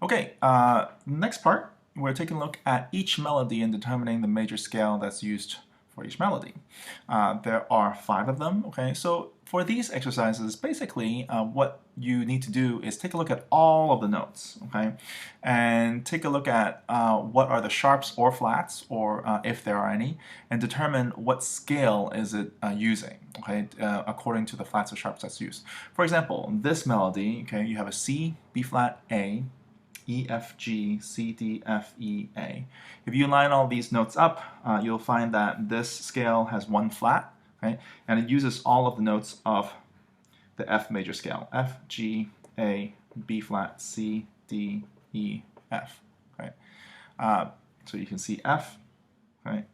Okay, next part, we're taking a look at each melody and determining the major scale that's used for each melody. There are 5 of them, okay? So for these exercises, basically what you need to do is take a look at all of the notes, okay? And take a look at what are the sharps or flats, or if there are any, and determine what scale is it using, okay, according to the flats or sharps that's used. For example, this melody, okay, you have a C, B flat, A, E, F, G, C, D, F, E, A. If you line all these notes up, you'll find that this scale has 1 flat, right? And it uses all of the notes of the F major scale. F, G, A, B flat, C, D, E, F, right? So you can see F, right?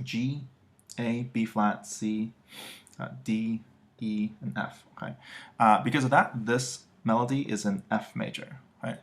G, A, B flat, C, D, E, and F, okay? Because of that, this melody is in F major, right?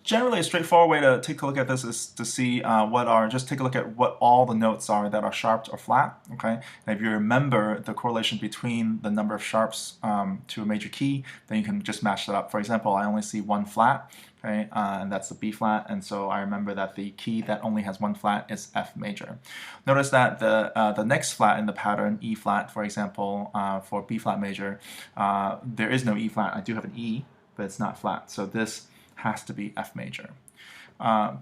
Generally, a straightforward way to take a look at this is to see just take a look at what all the notes are that are sharp or flat, okay? And if you remember the correlation between the number of sharps to a major key, then you can just match that up. For example, I only see 1 flat, okay? And that's the B flat, and so I remember that the key that only has 1 flat is F major. Notice that the next flat in the pattern, E flat, for example, for B flat major, there is no E flat. I do have an E, but it's not flat. So this has to be F major.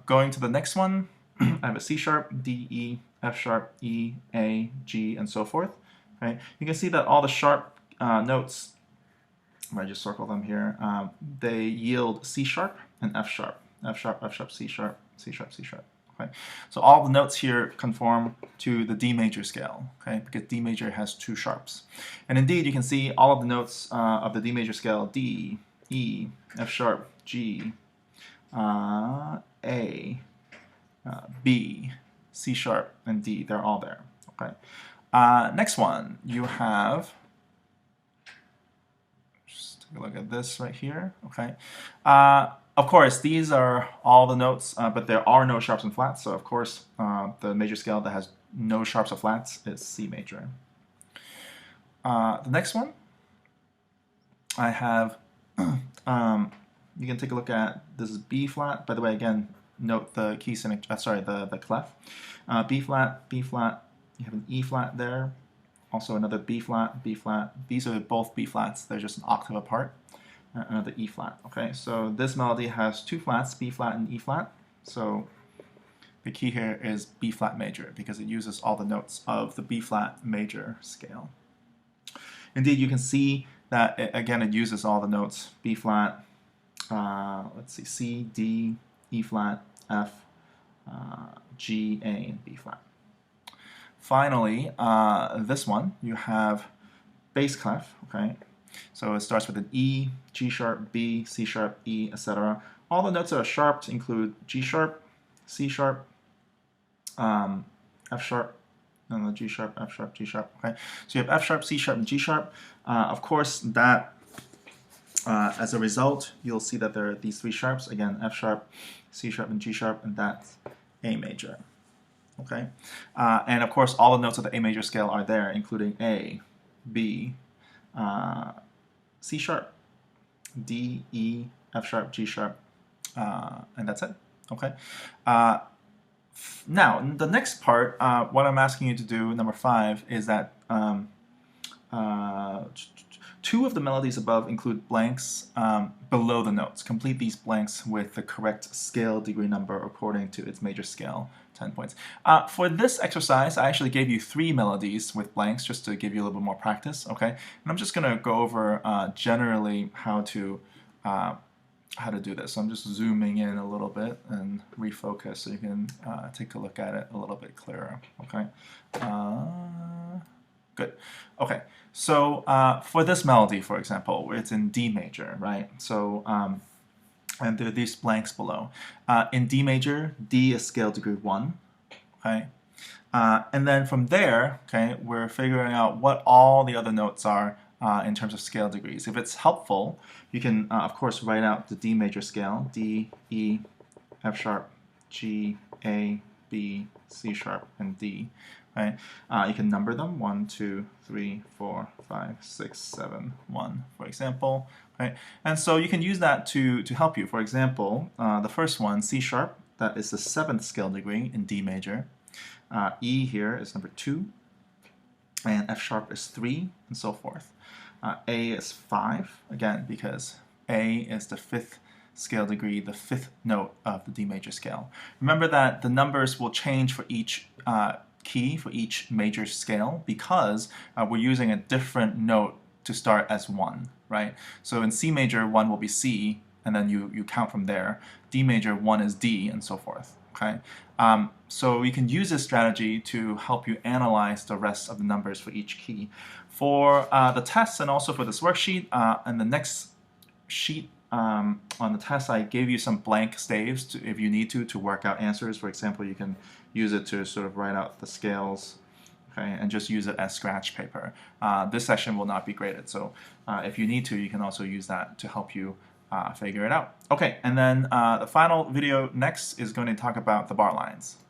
Going to the next one, I have a C sharp, D, E, F sharp, E, A, G, and so forth. Right? You can see that all the sharp notes, I just circle them here, they yield C sharp and F sharp. F sharp, F sharp, C sharp, C sharp, C sharp. Okay? So all the notes here conform to the D major scale, okay? Because D major has 2 sharps. And indeed, you can see all of the notes of the D major scale, D, E, F sharp, G, A, B, C sharp, and D. They're all there. Okay. Next one, you have, just take a look at this right here. Okay. Of course, these are all the notes, but there are no sharps and flats. So of course, the major scale that has no sharps or flats is C major. The next one, I have. You can take a look at, this is B flat. By the way, again, note the key signature, the clef. B flat, B flat, you have an E flat there. Also another B flat, B flat. These are both B flats, they're just an octave apart. Another E flat, okay? So this melody has 2 flats, B flat and E flat. So the key here is B flat major because it uses all the notes of the B flat major scale. Indeed, you can see that, again, it uses all the notes, B flat, let's see, C, D, E flat, F, G, A, and B flat. Finally, this one, you have bass clef, okay? So it starts with an E, G sharp, B, C sharp, E, etc. All the notes that are sharp include G sharp, C sharp, F sharp, and the G sharp, F sharp, G sharp, okay? So you have F sharp, C sharp, and G sharp. Of course, that as a result, you'll see that there are these 3 sharps. Again, F sharp, C sharp, and G sharp, and that's A major. Okay? And of course, all the notes of the A major scale are there, including A, B, C sharp, D, E, F sharp, G sharp, and that's it. Okay? Now, the next part, what I'm asking you to do, number 5, is that 2 of the melodies above include blanks below the notes. Complete these blanks with the correct scale degree number according to its major scale, 10 points. For this exercise, I actually gave you 3 melodies with blanks just to give you a little bit more practice, okay? And I'm just going to go over generally how to do this. So I'm just zooming in a little bit and refocus so you can take a look at it a little bit clearer, okay? Good. Okay, so for this melody, for example, it's in D major, right? So, and there are these blanks below. In D major, D is scale degree 1, okay? And then from there, okay, we're figuring out what all the other notes are in terms of scale degrees. If it's helpful, you can, of course, write out the D major scale, D, E, F sharp, G, A, B, C sharp, and D. Right? You can number them, 1, 2, 3, 4, 5, 6, 7, 1, for example. right? And so you can use that to help you. For example, the first one, C sharp, that is the 7th scale degree in D major. E here is number 2, and F sharp is 3, and so forth. A is 5, again, because A is the 5th scale degree, the 5th note of the D major scale. Remember that the numbers will change for each key, for each major scale, because we're using a different note to start as 1, right? So in C major, 1 will be C, and then you count from there. D major, 1 is D, and so forth. Okay, so we can use this strategy to help you analyze the rest of the numbers for each key. For the tests and also for this worksheet, and the next sheet on the test, I gave you some blank staves if you need to work out answers. For example, you can use it to sort of write out the scales, okay, and just use it as scratch paper. This section will not be graded, so if you need to, you can also use that to help you figure it out. Okay, and then the final video next is going to talk about the bar lines.